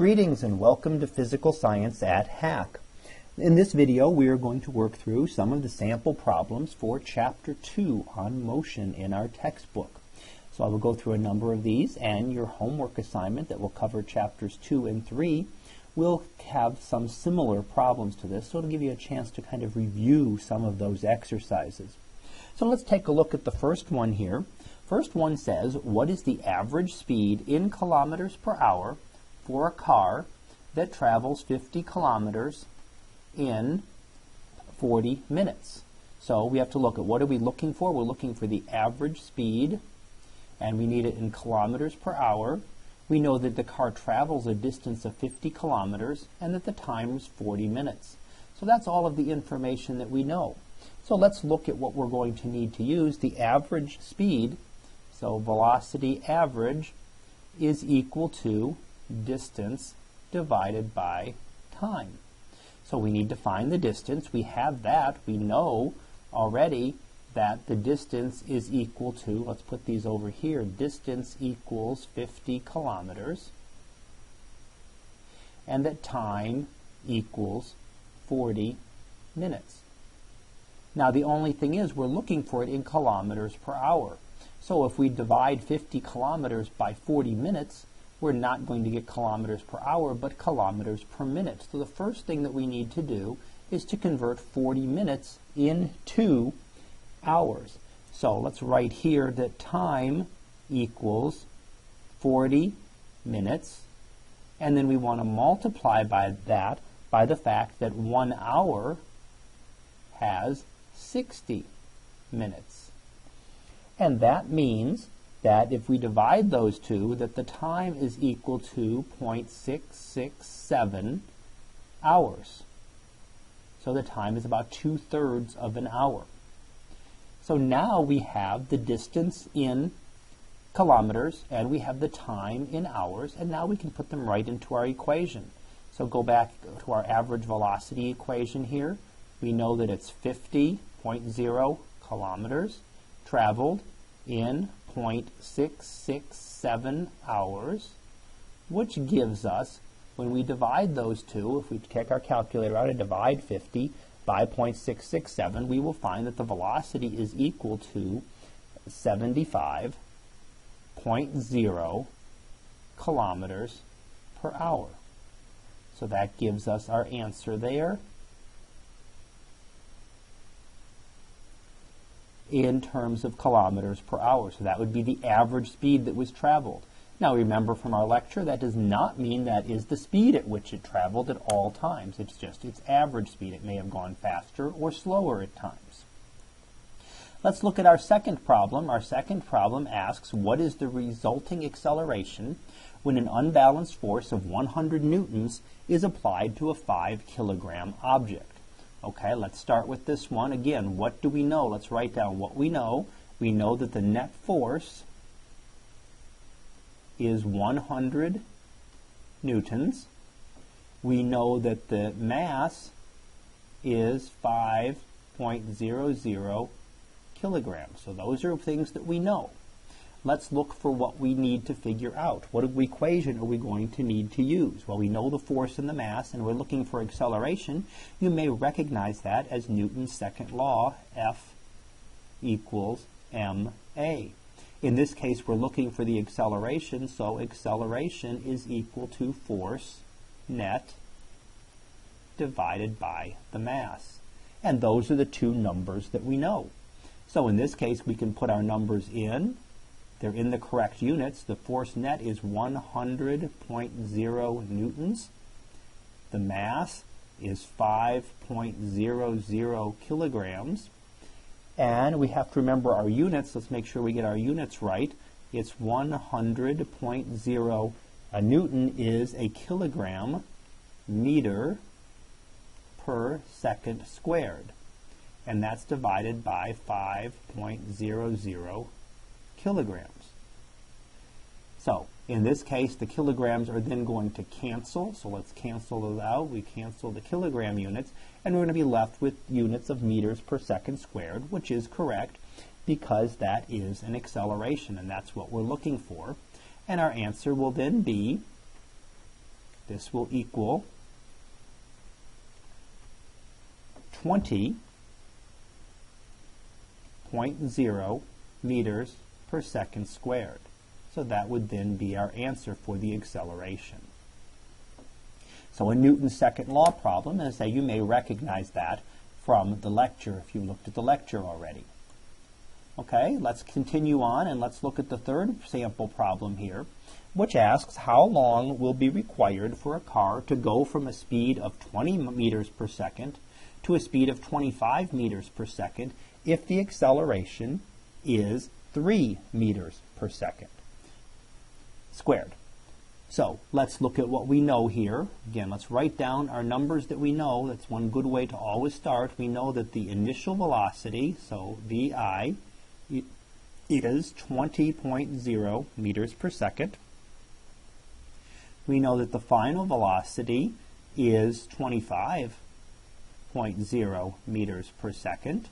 Greetings and welcome to Physical Science at Hack. In this video we are going to work through some of the sample problems for Chapter 2 on motion in our textbook. So I will go through a number of these, and your homework assignment that will cover Chapters 2 and 3 will have some similar problems to this, so it'll give you a chance to kind of review some of those exercises. So let's take a look at the first one here. First one says, what is the average speed in kilometers per hour for a car that travels 50 kilometers in 40 minutes? So we have to look at what are we looking for. We're looking for the average speed, and we need it in kilometers per hour. We know that the car travels a distance of 50 kilometers and that the time is 40 minutes. So that's all of the information that we know. So let's look at what we're going to need to use. The average speed, so velocity average, is equal to distance divided by time. So we need to find the distance. We have that. We know already that the distance is equal to, let's put these over here, distance equals 50 kilometers, and that time equals 40 minutes. Now the only thing is we're looking for it in kilometers per hour. So if we divide 50 kilometers by 40 minutes, we're not going to get kilometers per hour, but kilometers per minute. So the first thing that we need to do is to convert 40 minutes into hours. So let's write here that time equals 40 minutes, and then we want to multiply by that by the fact that 1 hour has 60 minutes. And that means that if we divide those two, that the time is equal to 0.667 hours. So the time is about 2/3 of an hour. So now we have the distance in kilometers and we have the time in hours, and now we can put them right into our equation. So go back to our average velocity equation here. We know that it's 50.0 kilometers traveled in 0.667 hours, which gives us, when we divide those two, if we take our calculator out and divide 50 by 0.667, we will find that the velocity is equal to 75.0 kilometers per hour. So that gives us our answer there in terms of kilometers per hour. So that would be the average speed that was traveled. Now remember from our lecture, that does not mean that is the speed at which it traveled at all times. It's just its average speed. It may have gone faster or slower at times. Let's look at our second problem. Our second problem asks, what is the resulting acceleration when an unbalanced force of 100 newtons is applied to a 5-kilogram object? Okay, let's start with this one. Again, what do we know? Let's write down what we know. We know that the net force is 100 newtons. We know that the mass is 5.00 kilograms. So those are things that we know. Let's look for what we need to figure out. What equation are we going to need to use? Well, we know the force and the mass, and we're looking for acceleration. You may recognize that as Newton's second law, F equals ma. In this case, we're looking for the acceleration, so acceleration is equal to force net divided by the mass. And those are the two numbers that we know. So in this case, we can put our numbers in. They're in the correct units. The force net is 100.0 newtons. The mass is 5.00 kilograms. And we have to remember our units. Let's make sure we get our units right. It's 100.0. A newton is a kilogram meter per second squared. And that's divided by 5.00 kilograms. So in this case, the kilograms are then going to cancel. So let's cancel those out. We cancel the kilogram units, and we're going to be left with units of meters per second squared, which is correct because that is an acceleration, and that's what we're looking for. And our answer will then be this will equal 20.0 meters per second squared. So that would then be our answer for the acceleration. So a Newton's second law problem, as I say, you may recognize that from the lecture if you looked at the lecture already. Okay, let's continue on and let's look at the third sample problem here, which asks how long will be required for a car to go from a speed of 20 meters per second to a speed of 25 meters per second if the acceleration is 3 meters per second squared. So let's look at what we know here. Again, let's write down our numbers that we know. That's one good way to always start. We know that the initial velocity, so VI, is 20.0 meters per second. We know that the final velocity is 25.0 meters per second.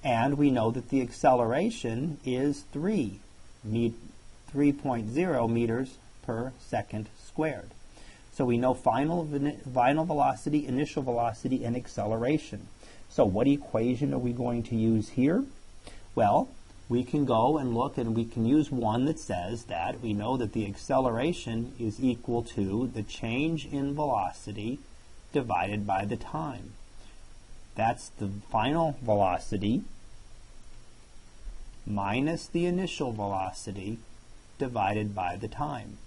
And we know that the acceleration is 3.0 meters per second squared. So we know final velocity, initial velocity, and acceleration. So what equation are we going to use here? Well, we can go and look and we can use one that says that we know that the acceleration is equal to the change in velocity divided by the time. That's the final velocity minus the initial velocity divided by the time.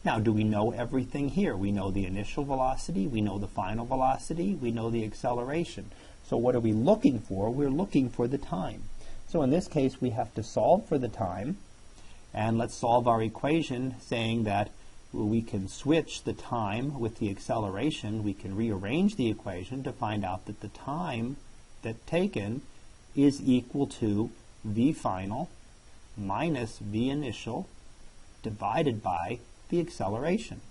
Now, do we know everything here? We know the initial velocity, we know the final velocity, we know the acceleration. So what are we looking for? We're looking for the time. So in this case, we have to solve for the time, and let's solve our equation saying that we can switch the time with the acceleration. We can rearrange the equation to find out that the time that taken is equal to V final minus V initial divided by the acceleration.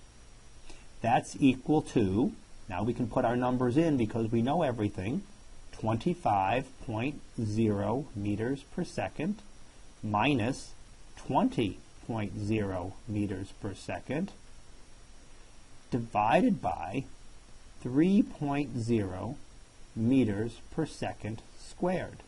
That's equal to, now we can put our numbers in because we know everything, 25.0 meters per second minus 20.0 meters per second divided by 3.0 meters per second squared.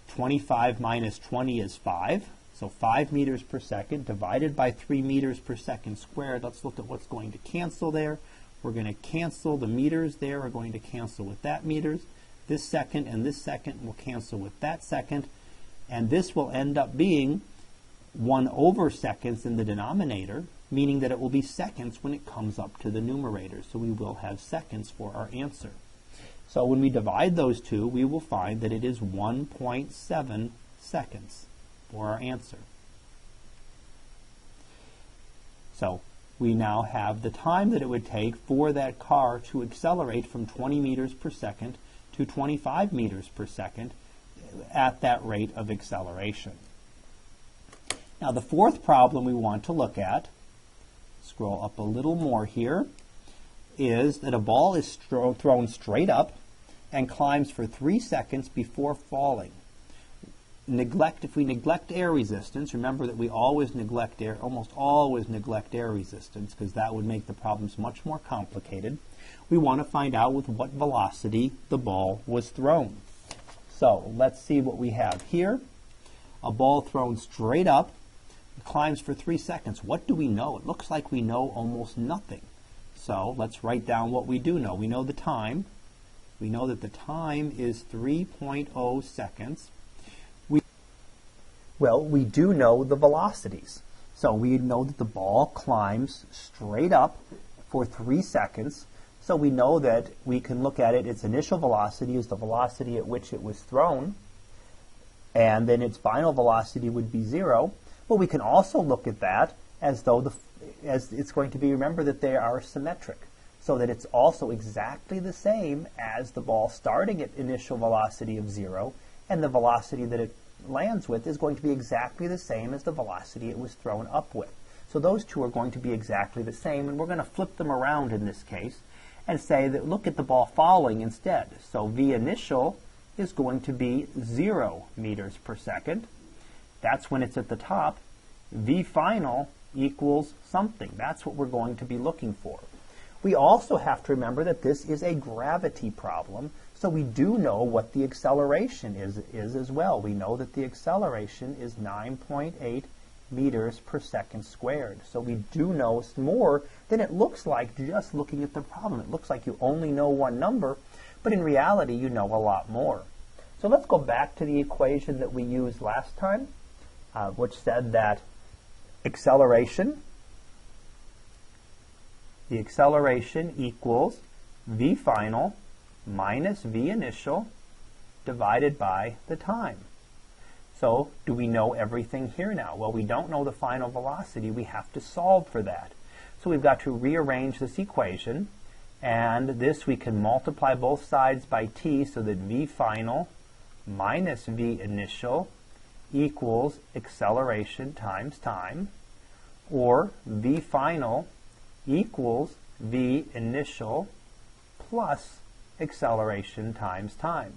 25 minus 20 is 5. So 5 meters per second divided by 3 meters per second squared. Let's look at what's going to cancel there. We're going to cancel the meters there. We're going to cancel with that meters. This second and this second will cancel with that second. And this will end up being 1 over seconds in the denominator, meaning that it will be seconds when it comes up to the numerator. So we will have seconds for our answer. So when we divide those two, we will find that it is 1.7 seconds for our answer. So we now have the time that it would take for that car to accelerate from 20 meters per second to 25 meters per second at that rate of acceleration. Now the fourth problem we want to look at, scroll up a little more here, is that a ball is thrown straight up and climbs for 3 seconds before falling. If we neglect air resistance, remember that we always neglect air, almost always neglect air resistance because that would make the problems much more complicated. We want to find out with what velocity the ball was thrown. So let's see what we have here. A ball thrown straight up, climbs for 3 seconds. What do we know? It looks like we know almost nothing. So let's write down what we do know. We know the time. We know that the time is 3.0 seconds. Well, we do know the velocities. So we know that the ball climbs straight up for 3 seconds. So we know that we can look at it, its initial velocity is the velocity at which it was thrown, and then its final velocity would be 0. But we can also look at that as though as it's going to be, remember that they are symmetric, so that it's also exactly the same as the ball starting at initial velocity of 0, and the velocity that it lands with is going to be exactly the same as the velocity it was thrown up with. So those two are going to be exactly the same, and we're going to flip them around in this case and say that look at the ball falling instead. So V initial is going to be 0 meters per second. That's when it's at the top. V final equals something. That's what we're going to be looking for. We also have to remember that this is a gravity problem, so we do know what the acceleration is as well. We know that the acceleration is 9.8 meters per second squared. So we do know more than it looks like just looking at the problem. It looks like you only know one number, but in reality you know a lot more. So let's go back to the equation that we used last time, which said that the acceleration equals v final minus v initial divided by the time. So do we know everything here now? Well, we don't know the final velocity. We have to solve for that. So we've got to rearrange this equation, and this we can multiply both sides by t so that v final minus v initial equals acceleration times time, or v final equals v initial plus acceleration times time.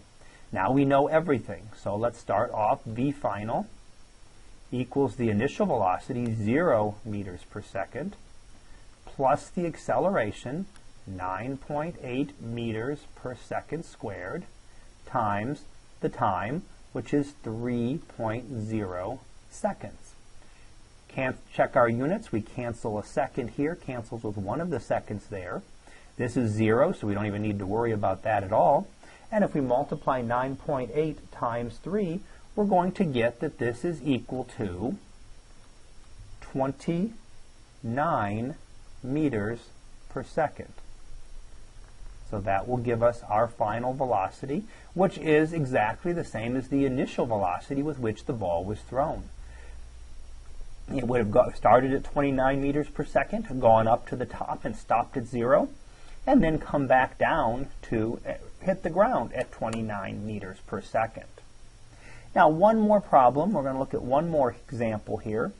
Now we know everything, so let's start off. V final equals the initial velocity, 0 meters per second, plus the acceleration, 9.8 meters per second squared, times the time, which is 3.0 seconds. Check our units. We cancel a second here, cancels with one of the seconds there. This is 0, so we don't even need to worry about that at all. And if we multiply 9.8 times 3, we're going to get that this is equal to 29 meters per second. So that will give us our final velocity, which is exactly the same as the initial velocity with which the ball was thrown. It would have started at 29 meters per second, gone up to the top and stopped at 0, and then come back down to hit the ground at 29 meters per second. Now, one more problem. We're going to look at one more example here,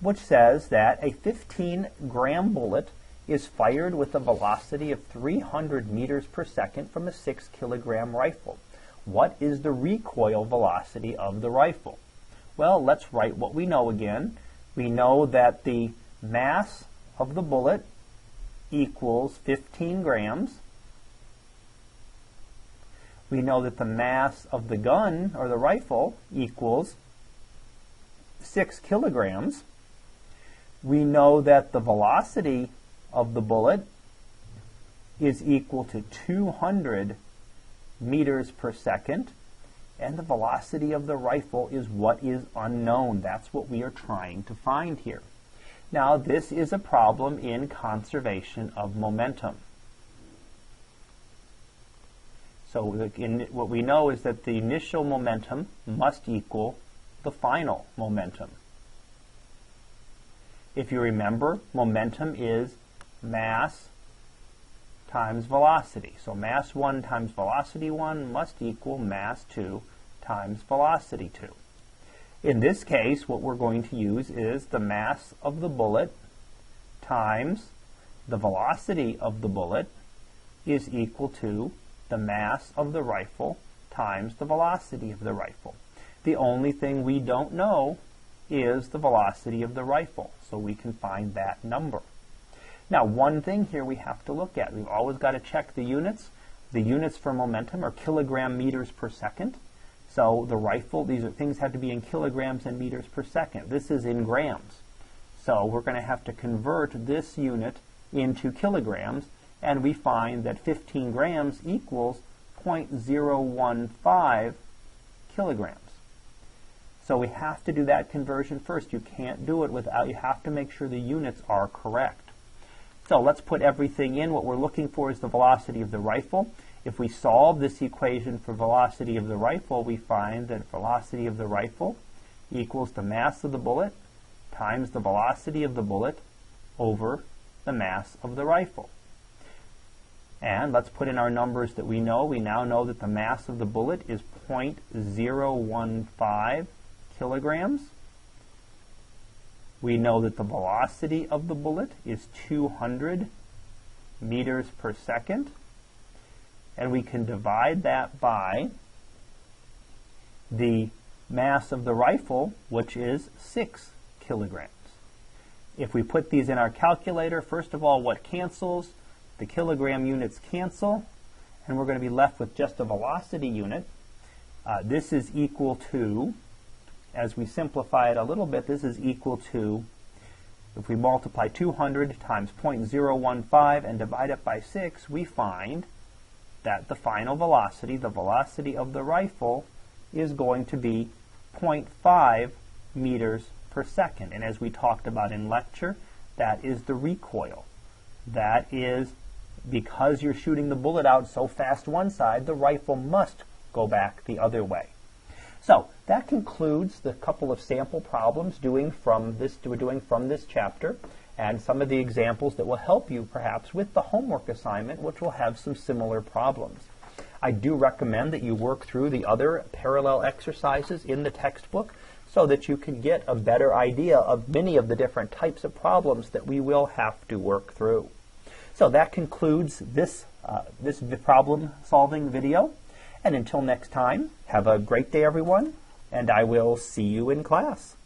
which says that a 15-gram bullet is fired with a velocity of 300 meters per second from a 6-kilogram rifle. What is the recoil velocity of the rifle? Well, let's write what we know again. We know that the mass of the bullet equals 15 grams. We know that the mass of the gun, or the rifle, equals 6 kilograms. We know that the velocity of the bullet is equal to 200 meters per second, and the velocity of the rifle is what is unknown. That's what we are trying to find here. Now, this is a problem in conservation of momentum. So what we know is that the initial momentum must equal the final momentum. If you remember, momentum is mass times velocity. So mass 1 times velocity 1 must equal mass 2 times velocity 2. In this case, what we're going to use is the mass of the bullet times the velocity of the bullet is equal to the mass of the rifle times the velocity of the rifle. The only thing we don't know is the velocity of the rifle, so we can find that number. Now, one thing here we have to look at. We've always got to check the units. The units for momentum are kilogram meters per second. So the rifle, these are things have to be in kilograms and meters per second. This is in grams. So we're going to have to convert this unit into kilograms, and we find that 15 grams equals 0.015 kilograms. So we have to do that conversion first. You can't do it without, you have to make sure the units are correct. So let's put everything in. What we're looking for is the velocity of the rifle. If we solve this equation for velocity of the rifle, we find that velocity of the rifle equals the mass of the bullet times the velocity of the bullet over the mass of the rifle. And let's put in our numbers that we know. We now know that the mass of the bullet is 0.015 kilograms. We know that the velocity of the bullet is 200 meters per second. And we can divide that by the mass of the rifle, which is 6 kilograms. If we put these in our calculator, first of all, what cancels? The kilogram units cancel, and we're going to be left with just a velocity unit. This is equal to, as we simplify it a little bit, this is equal to, if we multiply 200 times 0.015 and divide it by 6, we find that the final velocity, the velocity of the rifle, is going to be 0.5 meters per second. And as we talked about in lecture, that is the recoil. That is, because you're shooting the bullet out so fast one side, the rifle must go back the other way. So that concludes the couple of sample problems we're doing from this chapter, and some of the examples that will help you perhaps with the homework assignment, which will have some similar problems. I do recommend that you work through the other parallel exercises in the textbook so that you can get a better idea of many of the different types of problems that we will have to work through. So that concludes this problem solving video. And until next time, have a great day, everyone, and I will see you in class.